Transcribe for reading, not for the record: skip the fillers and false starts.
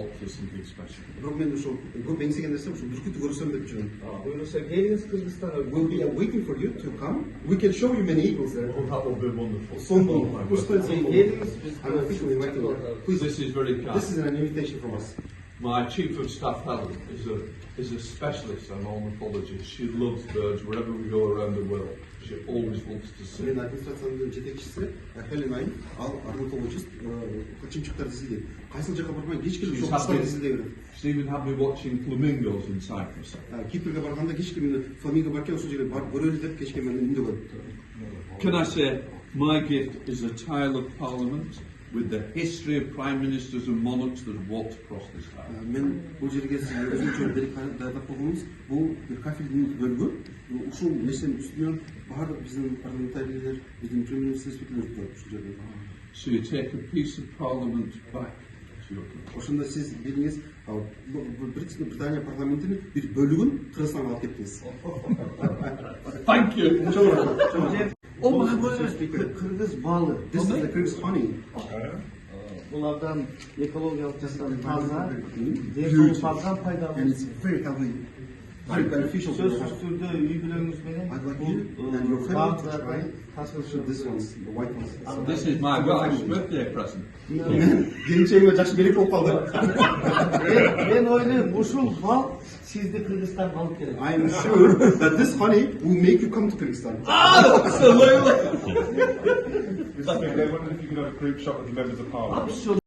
fault for something special. Бирок мен ошол көп эңсеген нерсе ушул бүркүттү көрсөм деп жүрөм. Буюрса келиңиз Кыргызстанга. We'll be waiting for you to come. We can show you many eagles there. Oh, that will be wonderful. Сонун. Келиңиз биз. I'm officially inviting you. Please, This is very kind. this is an invitation from us. My chief of staff, Helen, is a specialist on ornithologist. She loves birds wherever we go around the world. She always wants to see. Мен администрациянын жетекчиси Хелен Айм, ал орнитологист, чымчыктарды изилдейт. Кайсыл жака барбайм, кеч келип ошол куштарды изилдей берет. She even had me watching flamingos in Cyprus. Кипрге барганда кечке мени фламинго бар экен, ошол жерге барып көрөлү деп кечке мени үндөгөн. Can I say, my gift is a tile of Parliament with the history of prime ministers and monarchs that have walked across this land. Мен бул жерге өзүнчө берип дайындап койгонбуз. Бул бир кафелдин бөлүгү. Ушул нерсенин үстүнөн баардык биздин парламентарийлер, биздин премьер-министр спикерлер турат ушул жерде. So you take a piece of Parliament back to your country. Ошондо сиз билиңиз, Британия парламентинин бир бөлүгүн Кыргызстанга алып кеттиңиз. Thank you. Oh my word. Kırgız balı. This is the Kyrgyz honey. Bunlardan ekologiyalыk açıdan taza, Huge. depoluklardan faydalı. And it's very healthy. Very beneficial to the Sözsüz health. türde üyülüğümüz benim. I'd like you and your family to try this ones, the white ones. This is my wife's birthday present. Келинчегиме жакшы берек болуп калды. Ben oylayayım, uşul bal sizde Kırgızistan'a alıp gelir. I'm sure that this honey will make you come to Kyrgyzstan. Absolutely. Mr. Speaker, I wondered if you could have a group shot with the members of Parliament. Absolutely.